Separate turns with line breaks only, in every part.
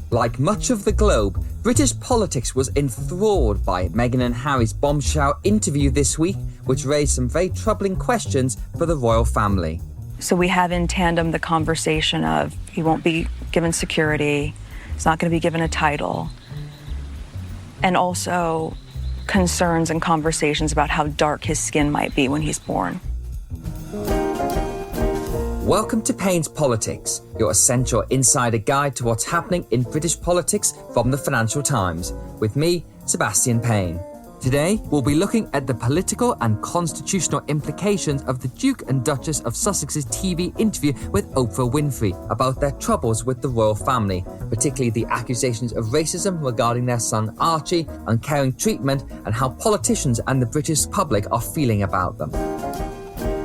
Like much of the globe, British politics was enthralled by Meghan and Harry's bombshell interview this week, which raised some very troubling questions for the royal family.
So we have in tandem the conversation of he won't be given security, he's not going to be given a title, and also concerns and conversations about how dark his skin might be when he's born.
Welcome to Payne's Politics, your essential insider guide to what's happening in British politics from the Financial Times, with me, Sebastian Payne. Today, we'll be looking at the political and constitutional implications of the Duke and Duchess of Sussex's TV interview with Oprah Winfrey about their troubles with the royal family, particularly the accusations of racism regarding their son Archie, uncaring treatment, and how politicians and the British public are feeling about them.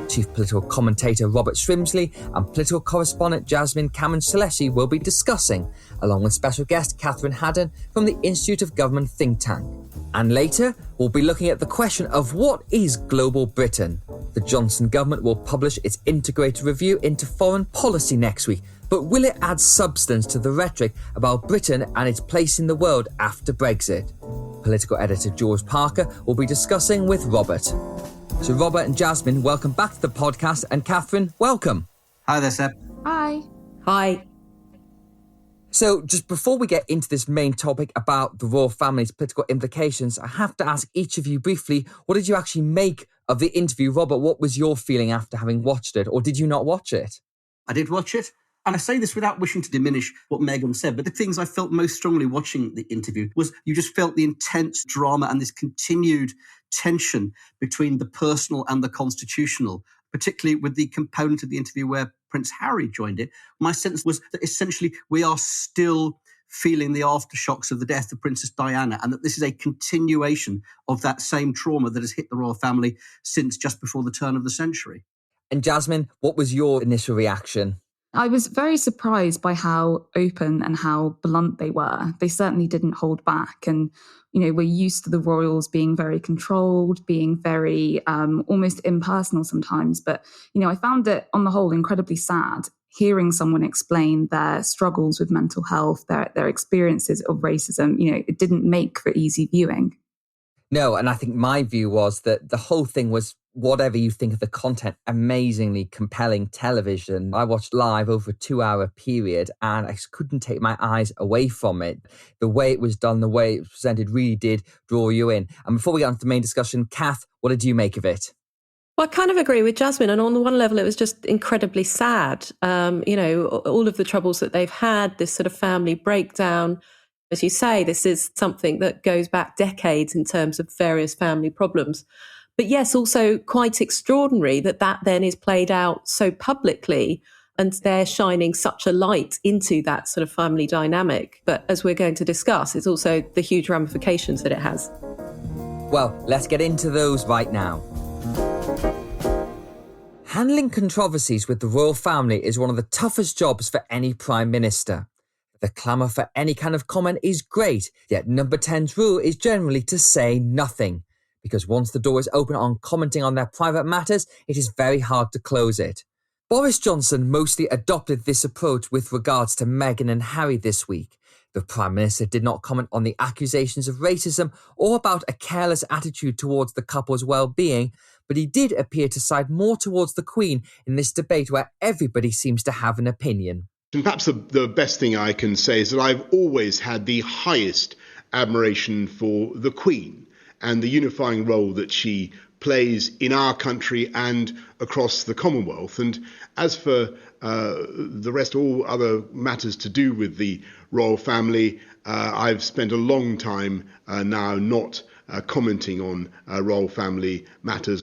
Chief political commentator Robert Shrimsley and political correspondent Jasmine Cameron-Salessi will be discussing, along with special guest Catherine Haddon from the Institute of Government think tank. And later, we'll be looking at the question of what is global Britain. The Johnson government will publish its integrated review into foreign policy next week, but will it add substance to the rhetoric about Britain and its place in the world after Brexit? Political editor George Parker will be discussing with Robert. So Robert and Jasmine, welcome back to the podcast, and Catherine, welcome.
Hi there, Seb.
Hi.
Hi.
So just before we get into this main topic about the royal family's political implications, I have to ask each of you briefly, what did you actually make of the interview? Robert, what was your feeling after having watched it, or did you not watch it?
I did watch it. And I say this without wishing to diminish what Meghan said, but the things I felt most strongly watching the interview was you just felt the intense drama and this continued tension between the personal and the constitutional, particularly with the component of the interview where Prince Harry joined it. My sense was that essentially we are still feeling the aftershocks of the death of Princess Diana, and that this is a continuation of that same trauma that has hit the royal family since just before the turn of the century.
And Jasmine, what was your initial reaction?
I was very surprised by how open and how blunt they were. They certainly didn't hold back. And, we're used to the royals being very controlled, being very almost impersonal sometimes. But, I found it on the whole incredibly sad hearing someone explain their struggles with mental health, their experiences of racism. It didn't make for easy viewing.
No, and I think my view was that the whole thing was, whatever you think of the content, amazingly compelling television. I watched live over a 2-hour period and I couldn't take my eyes away from it. The way it was done, the way it was presented really did draw you in. And before we get on to the main discussion, Kath, what did you make of it?
Well, I kind of agree with Jasmine. And on the one level, it was just incredibly sad. All of the troubles that they've had, this sort of family breakdown. As you say, this is something that goes back decades in terms of various family problems. But yes, also quite extraordinary that then is played out so publicly and they're shining such a light into that sort of family dynamic. But as we're going to discuss, it's also the huge ramifications that it has.
Well, let's get into those right now. Handling controversies with the royal family is one of the toughest jobs for any prime minister. The clamour for any kind of comment is great, yet number 10's rule is generally to say nothing. Because once the door is open on commenting on their private matters, it is very hard to close it. Boris Johnson mostly adopted this approach with regards to Meghan and Harry this week. The Prime Minister did not comment on the accusations of racism or about a careless attitude towards the couple's well-being, but he did appear to side more towards the Queen in this debate where everybody seems to have an opinion.
And perhaps the best thing I can say is that I've always had the highest admiration for the Queen and the unifying role that she plays in our country and across the Commonwealth. And as for the rest, all other matters to do with the royal family, I've spent a long time now not commenting on royal family matters.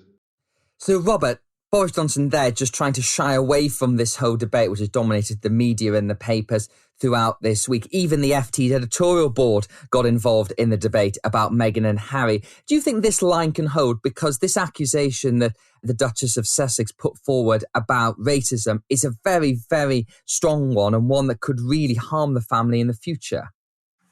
So, Robert, Boris Johnson there just trying to shy away from this whole debate, which has dominated the media and the papers throughout this week. Even the FT's editorial board got involved in the debate about Meghan and Harry. Do you think this line can hold? Because this accusation that the Duchess of Sussex put forward about racism is a very, very strong one, and one that could really harm the family in the future.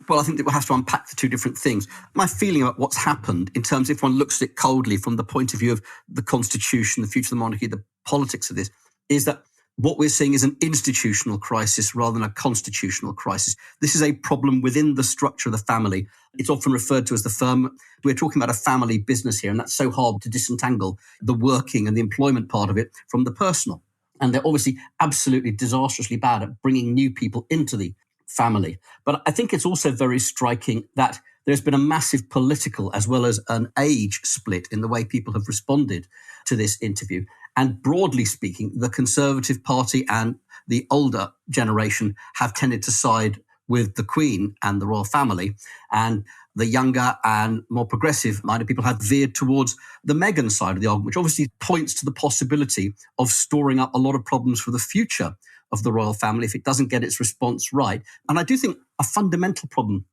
Well, I think that we'll have to unpack the two different things. My feeling about what's happened in terms of if one looks at it coldly from the point of view of the Constitution, the future of the monarchy, the politics of this, is that what we're seeing is an institutional crisis rather than a constitutional crisis. This is a problem within the structure of the family. It's often referred to as the firm. We're talking about a family business here, and that's so hard to disentangle the working and the employment part of it from the personal. And they're obviously absolutely disastrously bad at bringing new people into the family. But I think it's also very striking that there's been a massive political as well as an age split in the way people have responded to this interview. And broadly speaking, the Conservative Party and the older generation have tended to side with the Queen and the royal family. And the younger and more progressive-minded people have veered towards the Meghan side of the argument, which obviously points to the possibility of storing up a lot of problems for the future of the royal family if it doesn't get its response right. And I do think a fundamental problem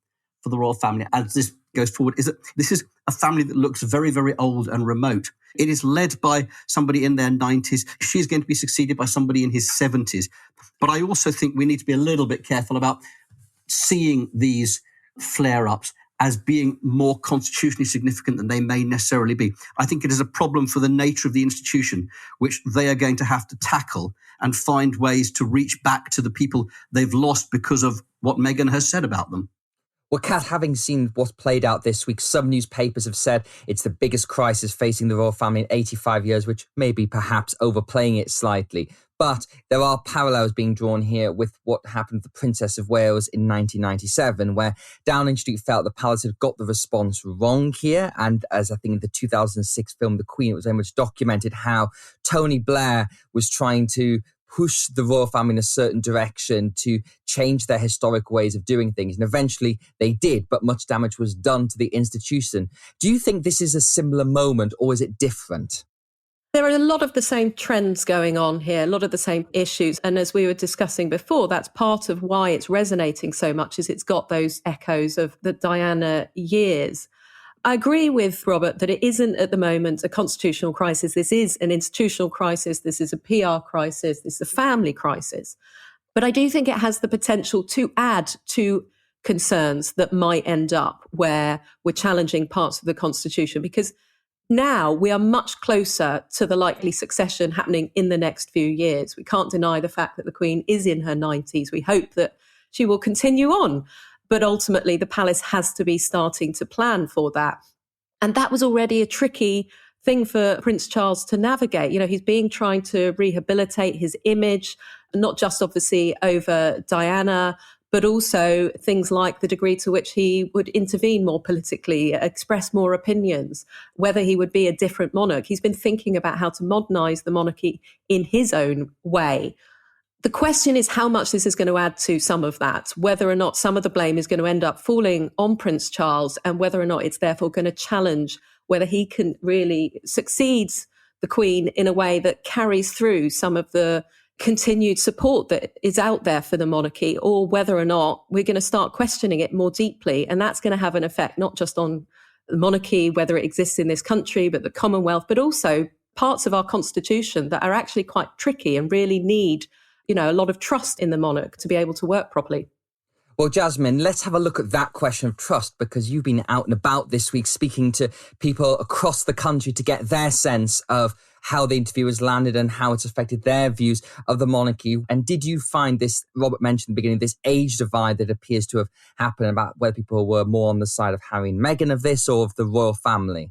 for the royal family as this goes forward is that this is a family that looks very, very old and remote. It is led by somebody in their 90s. She's going to be succeeded by somebody in his 70s. But I also think we need to be a little bit careful about seeing these flare-ups as being more constitutionally significant than they may necessarily be. I think it is a problem for the nature of the institution, which they are going to have to tackle and find ways to reach back to the people they've lost because of what Meghan has said about them.
Well, Kat, having seen what's played out this week, some newspapers have said it's the biggest crisis facing the royal family in 85 years, which may be perhaps overplaying it slightly. But there are parallels being drawn here with what happened to the Princess of Wales in 1997, where Downing Street felt the palace had got the response wrong here. And as I think in the 2006 film, The Queen, it was very much documented how Tony Blair was trying to push the royal family in a certain direction to change their historic ways of doing things. And eventually they did, but much damage was done to the institution. Do you think this is a similar moment, or is it different?
There are a lot of the same trends going on here, a lot of the same issues. And as we were discussing before, that's part of why it's resonating so much, is it's got those echoes of the Diana years. I agree with Robert that it isn't at the moment a constitutional crisis. This is an institutional crisis. This is a PR crisis. This is a family crisis. But I do think it has the potential to add to concerns that might end up where we're challenging parts of the Constitution, because now we are much closer to the likely succession happening in the next few years. We can't deny the fact that the Queen is in her 90s. We hope that she will continue on. But ultimately, the palace has to be starting to plan for that. And that was already a tricky thing for Prince Charles to navigate. You know, he's trying to rehabilitate his image, not just obviously over Diana, but also things like the degree to which he would intervene more politically, express more opinions, whether he would be a different monarch. He's been thinking about how to modernise the monarchy in his own way. The question is how much this is going to add to some of that, whether or not some of the blame is going to end up falling on Prince Charles, and whether or not it's therefore going to challenge whether he can really succeed the Queen in a way that carries through some of the continued support that is out there for the monarchy, or whether or not we're going to start questioning it more deeply. And that's going to have an effect not just on the monarchy, whether it exists in this country, but the Commonwealth, but also parts of our constitution that are actually quite tricky and really need a lot of trust in the monarch to be able to work properly.
Well, Jasmine, let's have a look at that question of trust, because you've been out and about this week speaking to people across the country to get their sense of how the interview has landed and how it's affected their views of the monarchy. And did you find this, Robert mentioned at the beginning, this age divide that appears to have happened about whether people were more on the side of Harry and Meghan of this or of the royal family?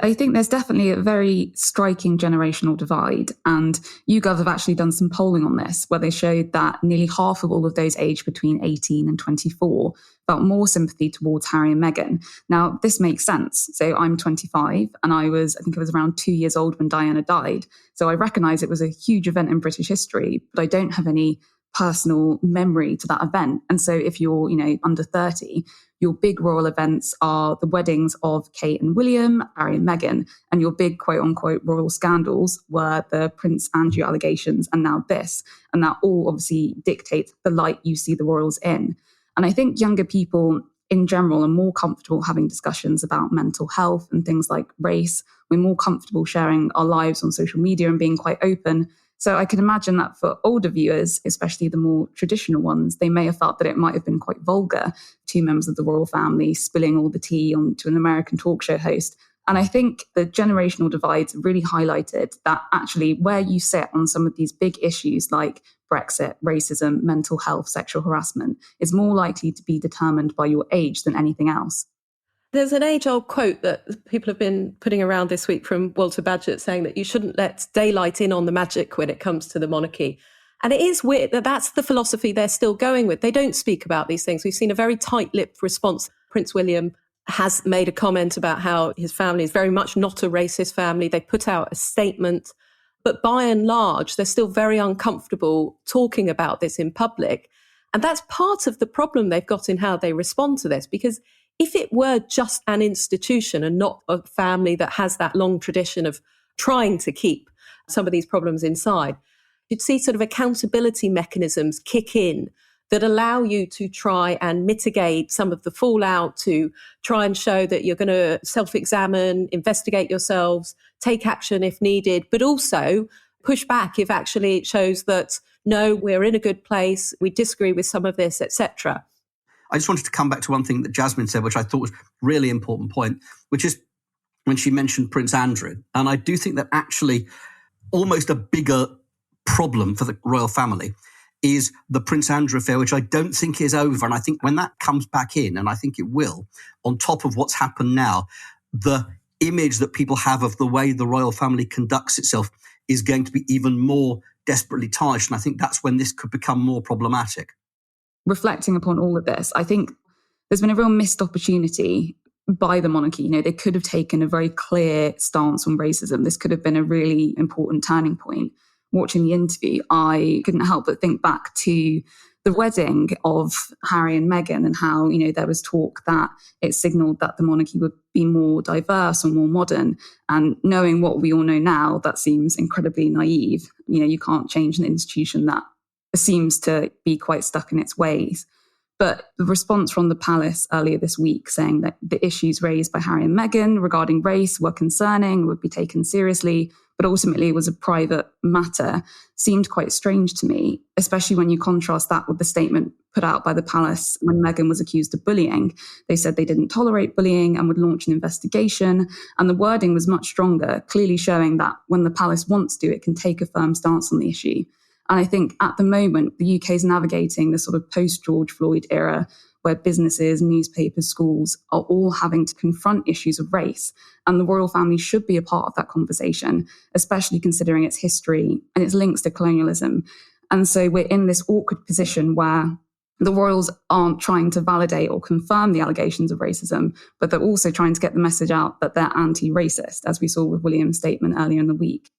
I think there's definitely a very striking generational divide, and YouGov have actually done some polling on this where they showed that nearly half of all of those aged between 18 and 24 felt more sympathy towards Harry and Meghan. Now, this makes sense. So I'm 25 and I think I was around 2 years old when Diana died. So I recognise it was a huge event in British history, but I don't have any personal memory to that event. And so if you're, under 30, your big royal events are the weddings of Kate and William, Harry and Meghan, and your big quote unquote royal scandals were the Prince Andrew allegations and now this. And that all obviously dictates the light you see the royals in. And I think younger people in general are more comfortable having discussions about mental health and things like race. We're more comfortable sharing our lives on social media and being quite open. So I can imagine that for older viewers, especially the more traditional ones, they may have felt that it might have been quite vulgar, two members of the royal family spilling all the tea onto an American talk show host And I think the generational divides really highlighted that actually where you sit on some of these big issues like Brexit, racism, mental health, sexual harassment is more likely to be determined by your age than anything else.
There's an age-old quote that people have been putting around this week from Walter Bagehot saying that you shouldn't let daylight in on the magic when it comes to the monarchy. And it is weird that that's the philosophy they're still going with. They don't speak about these things. We've seen a very tight-lipped response. Prince William has made a comment about how his family is very much not a racist family. They put out a statement. But by and large, they're still very uncomfortable talking about this in public. And that's part of the problem they've got in how they respond to this, because if it were just an institution and not a family that has that long tradition of trying to keep some of these problems inside, you'd see sort of accountability mechanisms kick in that allow you to try and mitigate some of the fallout, to try and show that you're going to self-examine, investigate yourselves, take action if needed, but also push back if actually it shows that, no, we're in a good place, we disagree with some of this, etc.
I just wanted to come back to one thing that Jasmine said, which I thought was a really important point, which is when she mentioned Prince Andrew. And I do think that actually almost a bigger problem for the royal family is the Prince Andrew affair, which I don't think is over. And I think when that comes back in, and I think it will, on top of what's happened now, the image that people have of the way the royal family conducts itself is going to be even more desperately tarnished. And I think that's when this could become more problematic.
Reflecting upon all of this, I think there's been a real missed opportunity by the monarchy. You know, they could have taken a very clear stance on racism. This could have been a really important turning point. Watching the interview, I couldn't help but think back to the wedding of Harry and Meghan and how, you know, there was talk that it signalled that the monarchy would be more diverse or more modern. And knowing what we all know now, that seems incredibly naive. You know, you can't change an institution that seems to be quite stuck in its ways. But the response from the palace earlier this week saying that the issues raised by Harry and Meghan regarding race were concerning, would be taken seriously, but ultimately it was a private matter, seemed quite strange to me, especially when you contrast that with the statement put out by the palace when Meghan was accused of bullying. They said they didn't tolerate bullying and would launch an investigation. And the wording was much stronger, clearly showing that when the palace wants to, it can take a firm stance on the issue. And I think at the moment, the UK is navigating the sort of post-George Floyd era where businesses, newspapers, schools are all having to confront issues of race. And the royal family should be a part of that conversation, especially considering its history and its links to colonialism. And so we're in this awkward position where the royals aren't trying to validate or confirm the allegations of racism, but they're also trying to get the message out that they're anti-racist, as we saw with William's statement earlier in the week.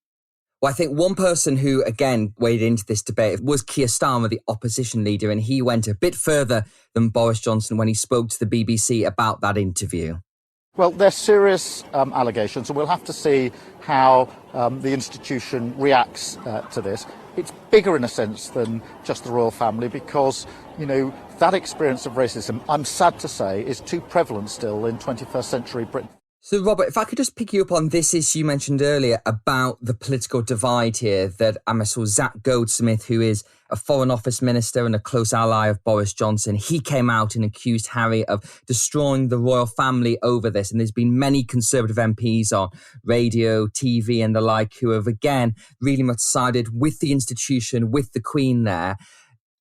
Well, I think one person who, again, waded into this debate was Keir Starmer, the opposition leader, and he went a bit further than Boris Johnson when he spoke to the BBC about that interview.
Well, they're serious allegations, and we'll have to see how the institution reacts to this. It's bigger in a sense than just the royal family because, you know, that experience of racism, I'm sad to say, is too prevalent still in 21st century Britain.
So, Robert, if I could just pick you up on this issue you mentioned earlier about the political divide here, that I saw Zach Goldsmith, who is a Foreign Office minister and a close ally of Boris Johnson, he came out and accused Harry of destroying the royal family over this. And there's been many Conservative MPs on radio, TV and the like who have, again, really much sided with the institution, with the Queen there.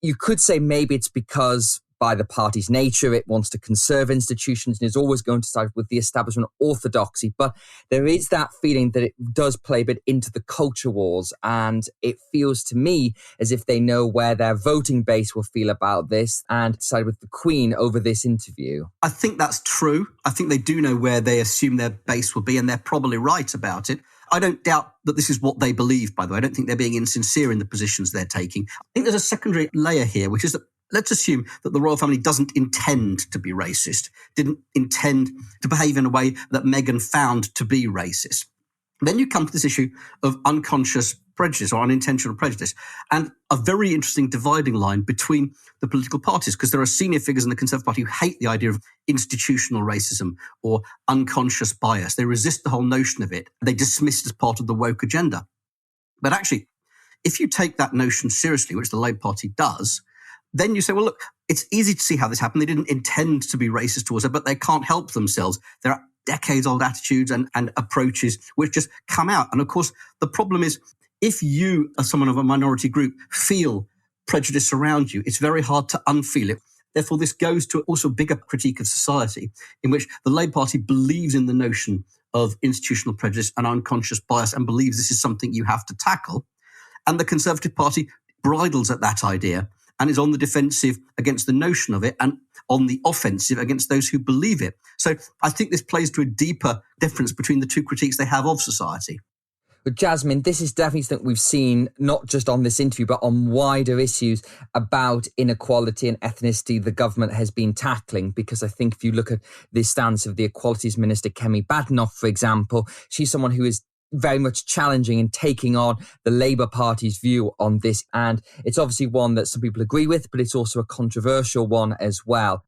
You could say maybe it's because by the party's nature, it wants to conserve institutions and is always going to side with the establishment orthodoxy. But there is that feeling that it does play a bit into the culture wars. And it feels to me as if they know where their voting base will feel about this and side with the Queen over this interview.
I think that's true. I think they do know where they assume their base will be, and they're probably right about it. I don't doubt that this is what they believe, by the way. I don't think they're being insincere in the positions they're taking. I think there's a secondary layer here, which is that let's assume that the royal family doesn't intend to be racist, didn't intend to behave in a way that Meghan found to be racist. Then you come to this issue of unconscious prejudice or unintentional prejudice, and a very interesting dividing line between the political parties, because there are senior figures in the Conservative Party who hate the idea of institutional racism or unconscious bias. They resist the whole notion of it. They dismiss it as part of the woke agenda. But actually, if you take that notion seriously, which the Labour Party does, then you say, well, look, it's easy to see how this happened. They didn't intend to be racist towards her, but they can't help themselves. They're decades-old attitudes and approaches which just come out. And of course, the problem is, if you, as someone of a minority group, feel prejudice around you, it's very hard to unfeel it. Therefore, this goes to also a bigger critique of society, in which the Labour Party believes in the notion of institutional prejudice and unconscious bias and believes this is something you have to tackle. And the Conservative Party bridles at that idea and is on the defensive against the notion of it and on the offensive against those who believe it. So I think this plays to a deeper difference between the two critiques they have of society.
But Jasmine, this is definitely something we've seen not just on this interview, but on wider issues about inequality and ethnicity the government has been tackling. Because I think if you look at the stance of the Equalities Minister, Kemi Badenoch, for example, she's someone who is very much challenging and taking on the Labour Party's view on this. And it's obviously one that some people agree with, but it's also a controversial one as well.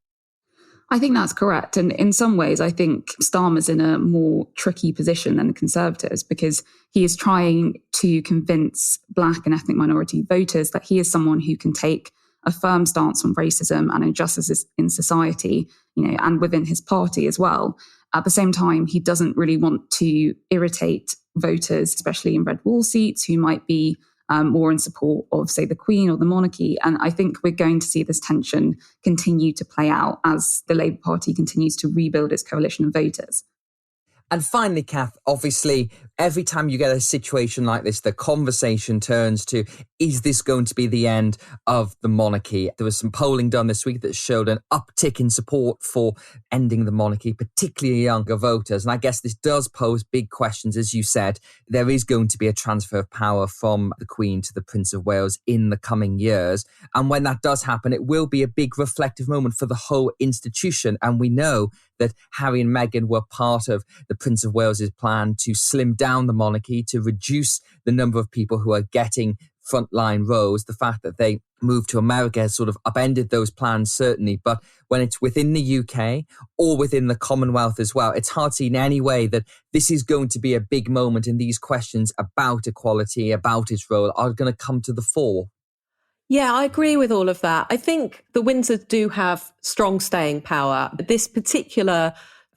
I think that's correct. And in some ways, I think Starmer's in a more tricky position than the Conservatives, because he is trying to convince Black and ethnic minority voters that he is someone who can take a firm stance on racism and injustices in society, and within his party as well. At the same time, he doesn't really want to irritate voters, especially in red wall seats, who might be more in support of, say, the Queen or the monarchy. And I think we're going to see this tension continue to play out as the Labour Party continues to rebuild its coalition of voters.
And finally, Kath, obviously, every time you get a situation like this, the conversation turns to, is this going to be the end of the monarchy? There was some polling done this week that showed an uptick in support for ending the monarchy, particularly younger voters. And I guess this does pose big questions. As you said, there is going to be a transfer of power from the Queen to the Prince of Wales in the coming years. And when that does happen, it will be a big reflective moment for the whole institution. And we know that Harry and Meghan were part of the Prince of Wales's plan to slim down the monarchy, to reduce the number of people who are getting frontline roles. The fact that they moved to America has sort of upended those plans, certainly. But when it's within the UK or within the Commonwealth as well, it's hard to see in any way that this is going to be a big moment, and these questions about equality, about its role, are going to come to the fore.
Yeah, I agree with all of that. I think the Windsors do have strong staying power. This particular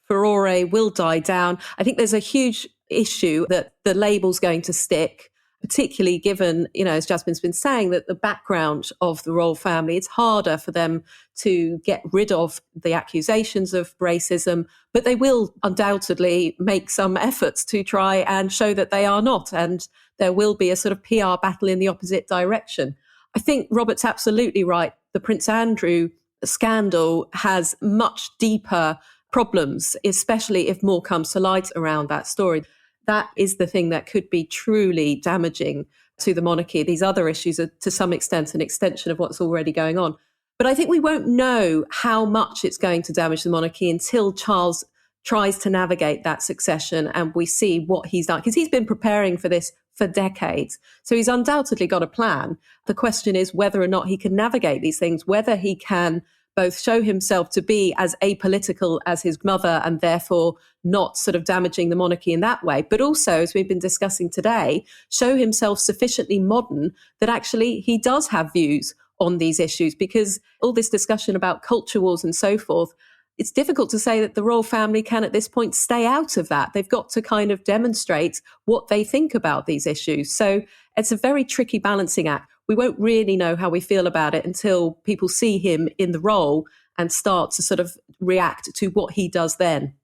furore will die down. I think there's a huge issue that the label's going to stick, particularly given, as Jasmine's been saying, that the background of the royal family, it's harder for them to get rid of the accusations of racism, but they will undoubtedly make some efforts to try and show that they are not. And there will be a sort of PR battle in the opposite direction. I think Robert's absolutely right. The Prince Andrew scandal has much deeper problems, especially if more comes to light around that story. That is the thing that could be truly damaging to the monarchy. These other issues are to some extent an extension of what's already going on. But I think we won't know how much it's going to damage the monarchy until Charles tries to navigate that succession and we see what he's done, because he's been preparing for this for decades. So he's undoubtedly got a plan. The question is whether or not he can navigate these things, whether he can both show himself to be as apolitical as his mother and therefore not sort of damaging the monarchy in that way, but also, as we've been discussing today, show himself sufficiently modern that actually he does have views on these issues, because all this discussion about culture wars and so forth, it's difficult to say that the royal family can at this point stay out of that. They've got to kind of demonstrate what they think about these issues. So it's a very tricky balancing act. We won't really know how we feel about it until people see him in the role and start to sort of react to what he does then.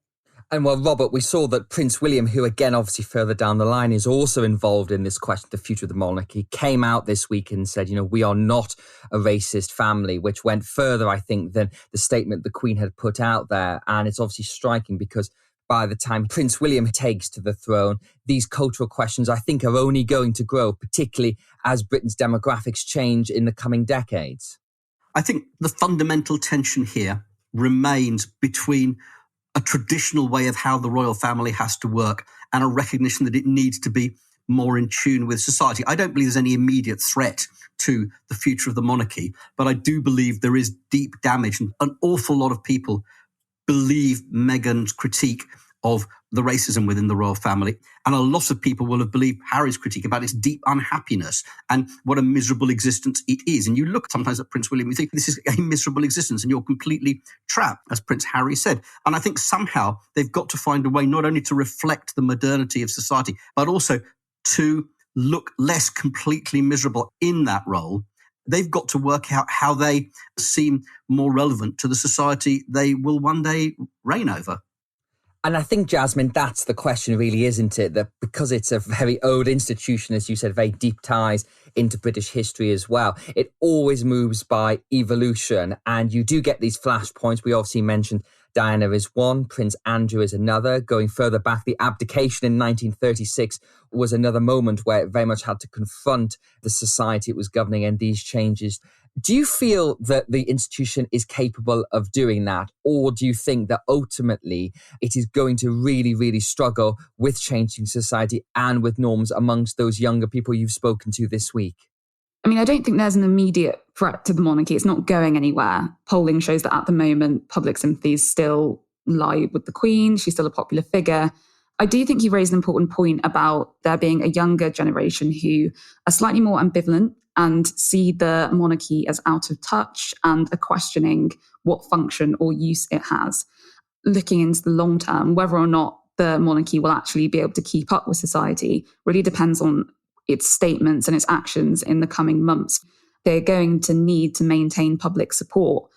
And well, Robert, we saw that Prince William, who again, obviously further down the line, is also involved in this question, the future of the monarchy, came out this week and said, we are not a racist family, which went further, I think, than the statement the Queen had put out there. And it's obviously striking because by the time Prince William takes to the throne, these cultural questions, I think, are only going to grow, particularly as Britain's demographics change in the coming decades.
I think the fundamental tension here remains between a traditional way of how the royal family has to work and a recognition that it needs to be more in tune with society. I don't believe there's any immediate threat to the future of the monarchy, but I do believe there is deep damage. And an awful lot of people believe Meghan's critique of the racism within the royal family. And a lot of people will have believed Harry's critique about its deep unhappiness and what a miserable existence it is. And you look sometimes at Prince William, you think this is a miserable existence and you're completely trapped, as Prince Harry said. And I think somehow they've got to find a way not only to reflect the modernity of society, but also to look less completely miserable in that role. They've got to work out how they seem more relevant to the society they will one day reign over.
And I think, Jasmine, that's the question really, isn't it? That because it's a very old institution, as you said, very deep ties into British history as well, it always moves by evolution. And you do get these flashpoints. We obviously mentioned Diana is one, Prince Andrew is another. Going further back, the abdication in 1936 was another moment where it very much had to confront the society it was governing and these changes. Do you feel that the institution is capable of doing that? Or do you think that ultimately it is going to really, really struggle with changing society and with norms amongst those younger people you've spoken to this week?
I mean, I don't think there's an immediate threat to the monarchy. It's not going anywhere. Polling shows that at the moment, public sympathies still lie with the Queen. She's still a popular figure. I do think you raised an important point about there being a younger generation who are slightly more ambivalent and see the monarchy as out of touch and are questioning what function or use it has. Looking into the long term, whether or not the monarchy will actually be able to keep up with society really depends on its statements and its actions in the coming months. They're going to need to maintain public support.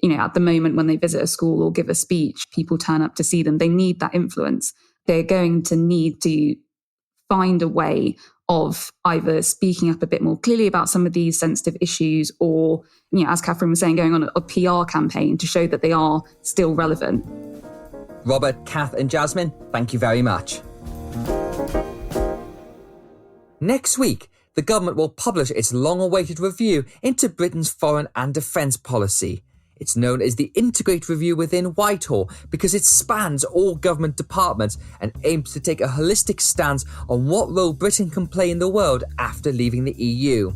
You know, at the moment when they visit a school or give a speech, people turn up to see them. They need that influence. They're going to need to find a way of either speaking up a bit more clearly about some of these sensitive issues or, you know, as Catherine was saying, going on a PR campaign to show that they are still relevant.
Robert, Kath and Jasmine, thank you very much. Next week, the government will publish its long-awaited review into Britain's foreign and defence policy. It's known as the Integrate Review within Whitehall because it spans all government departments and aims to take a holistic stance on what role Britain can play in the world after leaving the EU.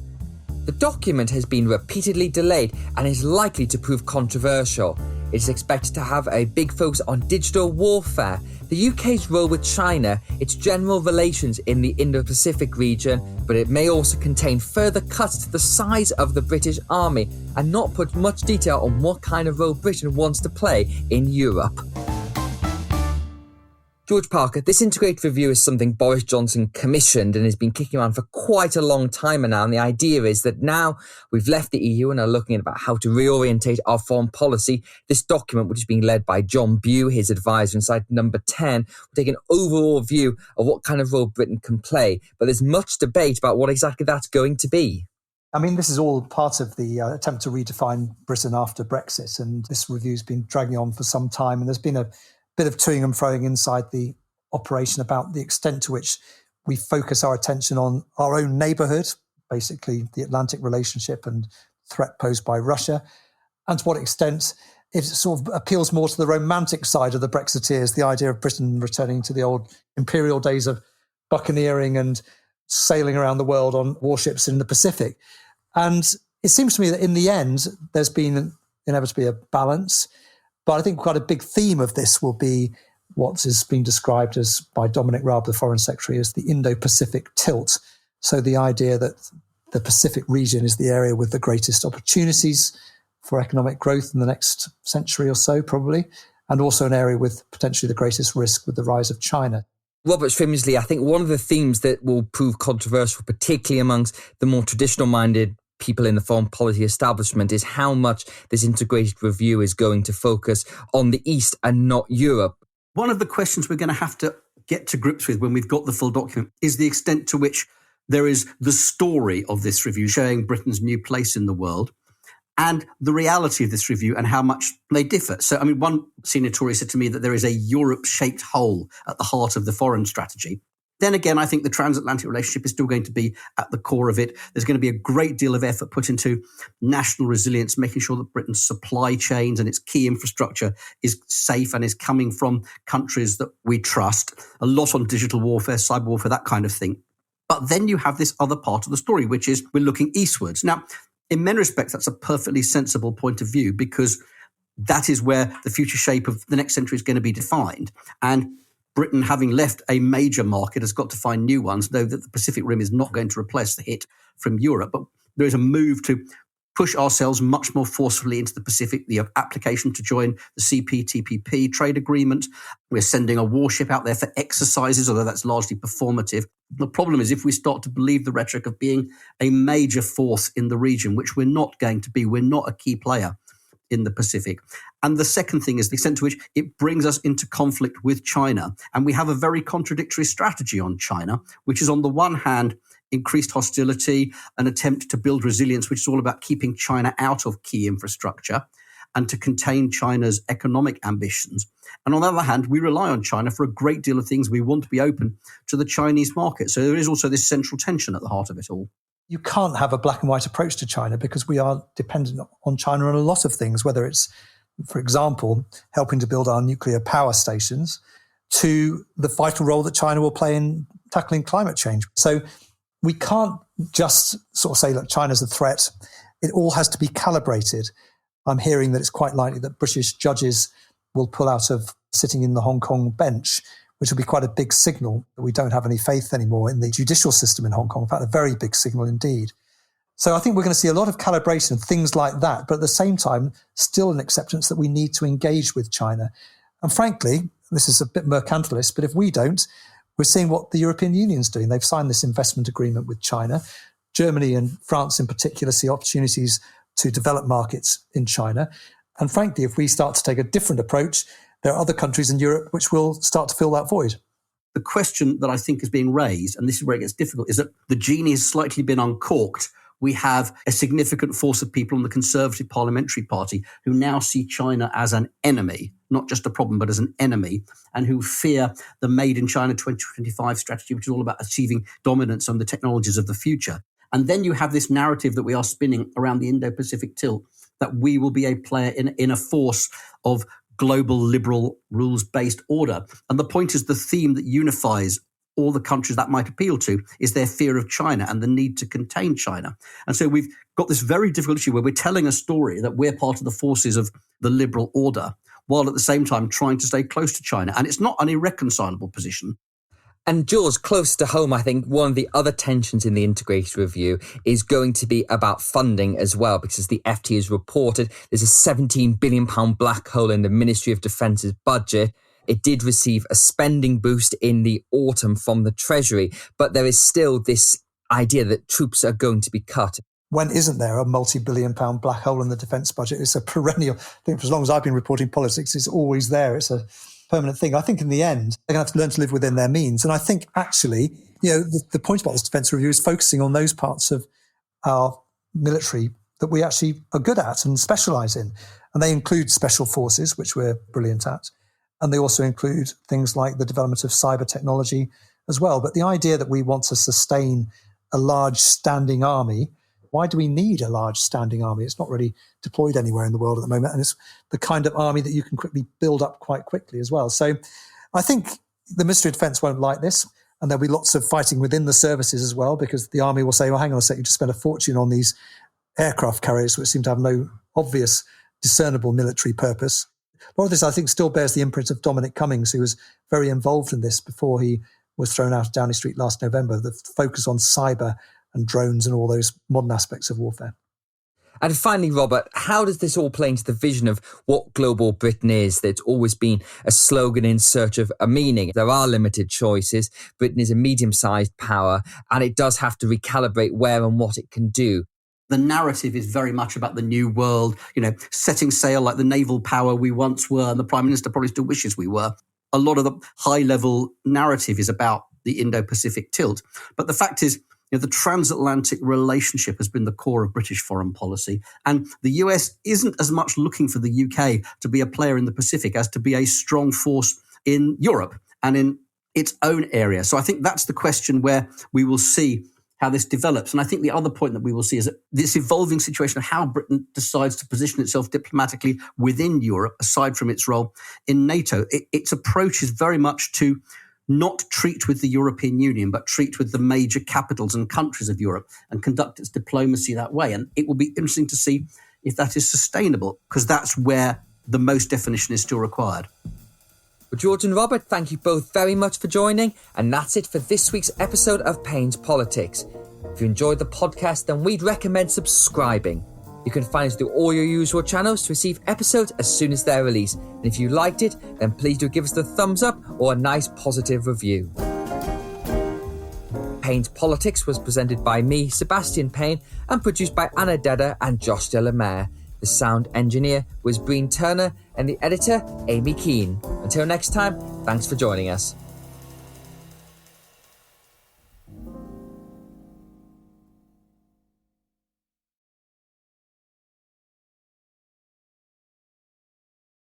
The document has been repeatedly delayed and is likely to prove controversial. It is expected to have a big focus on digital warfare, the UK's role with China, its general relations in the Indo-Pacific region, but it may also contain further cuts to the size of the British Army and not put much detail on what kind of role Britain wants to play in Europe. George Parker, this Integrate Review is something Boris Johnson commissioned and has been kicking around for quite a long time now. And the idea is that now we've left the EU and are looking at about how to reorientate our foreign policy. This document, which is being led by John Bew, his advisor inside number 10, will take an overall view of what kind of role Britain can play. But there's much debate about what exactly that's going to be.
I mean, this is all part of the attempt to redefine Britain after Brexit. And this review's been dragging on for some time. And there's been a bit of toing and froing inside the operation about the extent to which we focus our attention on our own neighbourhood, basically the Atlantic relationship and threat posed by Russia, and to what extent it sort of appeals more to the romantic side of the Brexiteers, the idea of Britain returning to the old imperial days of buccaneering and sailing around the world on warships in the Pacific. And it seems to me that in the end, there's been inevitably a balance. But I think quite a big theme of this will be what has been described as by Dominic Raab, the Foreign Secretary, as the Indo-Pacific tilt. So the idea that the Pacific region is the area with the greatest opportunities for economic growth in the next century or so, probably, and also an area with potentially the greatest risk with the rise of China.
Robert Strimsley, I think one of the themes that will prove controversial, particularly amongst the more traditional-minded people in the foreign policy establishment, is how much this integrated review is going to focus on the East and not Europe.
One of the questions we're going to have to get to grips with when we've got the full document is the extent to which there is the story of this review showing Britain's new place in the world and the reality of this review and how much they differ. So, I mean, one senior Tory said to me that there is a Europe-shaped hole at the heart of the foreign strategy. Then again, I think the transatlantic relationship is still going to be at the core of it. There's going to be a great deal of effort put into national resilience, making sure that Britain's supply chains and its key infrastructure is safe and is coming from countries that we trust. A lot on digital warfare, cyber warfare, that kind of thing. But then you have this other part of the story, which is we're looking eastwards. Now, in many respects, that's a perfectly sensible point of view, because that is where the future shape of the next century is going to be defined. And Britain, having left a major market, has got to find new ones, know that the Pacific Rim is not going to replace the hit from Europe. But there is a move to push ourselves much more forcefully into the Pacific, the application to join the CPTPP trade agreement. We're sending a warship out there for exercises, although that's largely performative. The problem is if we start to believe the rhetoric of being a major force in the region, which we're not going to be, we're not a key player in the Pacific. And the second thing is the extent to which it brings us into conflict with China. And we have a very contradictory strategy on China, which is on the one hand, increased hostility, an attempt to build resilience, which is all about keeping China out of key infrastructure and to contain China's economic ambitions. And on the other hand, we rely on China for a great deal of things. We want to be open to the Chinese market. So there is also this central tension at the heart of it all.
You can't have a black and white approach to China because we are dependent on China on a lot of things, whether it's, for example, helping to build our nuclear power stations, to the vital role that China will play in tackling climate change. So we can't just sort of say, look, China's a threat. It all has to be calibrated. I'm hearing that it's quite likely that British judges will pull out of sitting in the Hong Kong bench, which will be quite a big signal that we don't have any faith anymore in the judicial system in Hong Kong. In fact, a very big signal indeed. So I think we're going to see a lot of calibration, things like that, but at the same time, still an acceptance that we need to engage with China. And frankly, this is a bit mercantilist, but if we don't, we're seeing what the European Union's doing. They've signed this investment agreement with China. Germany and France in particular see opportunities to develop markets in China. And frankly, if we start to take a different approach, there are other countries in Europe which will start to fill that void.
The question that I think is being raised, and this is where it gets difficult, is that the genie has slightly been uncorked. We have a significant force of people on the Conservative Parliamentary Party who now see China as an enemy, not just a problem, but as an enemy, and who fear the Made in China 2025 strategy, which is all about achieving dominance on the technologies of the future. And then you have this narrative that we are spinning around the Indo-Pacific tilt, that we will be a player in a force of global liberal rules-based order. And the point is the theme that unifies all the countries that might appeal to is their fear of China and the need to contain China. And so we've got this very difficult issue where we're telling a story that we're part of the forces of the liberal order, while at the same time trying to stay close to China. And it's not an irreconcilable position.
And Jules, close to home, I think one of the other tensions in the integrated review is going to be about funding as well, because as the FT has reported, there's a £17 billion black hole in the Ministry of Defence's budget. It did receive a spending boost in the autumn from the Treasury, but there is still this idea that troops are going to be cut.
When isn't there a multi-billion pound black hole in the defence budget? It's a perennial, I think for as long as I've been reporting politics, it's always there. It's a permanent thing. I think in the end, they're going to have to learn to live within their means. And I think actually, the point about this defence review is focusing on those parts of our military that we actually are good at and specialise in. And they include special forces, which we're brilliant at. And they also include things like the development of cyber technology as well. But the idea that we want to sustain a large standing army, why do we need a large standing army? It's not really deployed anywhere in the world at the moment. And it's the kind of army that you can quickly build up quite quickly as well. So I think the Ministry of Defence won't like this. And there'll be lots of fighting within the services as well, because the army will say, well, hang on a sec, you just spent a fortune on these aircraft carriers which seem to have no obvious discernible military purpose. A lot of this, I think, still bears the imprint of Dominic Cummings, who was very involved in this before he was thrown out of Downing Street last November, the focus on cyber and drones and all those modern aspects of warfare.
And finally, Robert, how does this all play into the vision of what global Britain is? That's always been a slogan in search of a meaning. There are limited choices. Britain is a medium-sized power, and it does have to recalibrate where and what it can do.
The narrative is very much about the new world, setting sail like the naval power we once were, and the Prime Minister probably still wishes we were. A lot of the high-level narrative is about the Indo-Pacific tilt. But the fact is, the transatlantic relationship has been the core of British foreign policy. And the US isn't as much looking for the UK to be a player in the Pacific as to be a strong force in Europe and in its own area. So I think that's the question where we will see how this develops. And I think the other point that we will see is that this evolving situation of how Britain decides to position itself diplomatically within Europe, aside from its role in NATO, its approach is very much to not treat with the European Union, but treat with the major capitals and countries of Europe and conduct its diplomacy that way. And it will be interesting to see if that is sustainable, because that's where the most definition is still required.
But George and Robert, thank you both very much for joining, and that's it for this week's episode of Payne's Politics. If you enjoyed the podcast, then we'd recommend subscribing. You can find us through all your usual channels to receive episodes as soon as they're released. And if you liked it, then please do give us the thumbs up or a nice positive review. Payne's Politics was presented by me, Sebastian Payne, and produced by Anna Dedder and Josh de la Mare. The sound engineer was Breen Turner and the editor, Amy Keane. Until next time, thanks for joining us.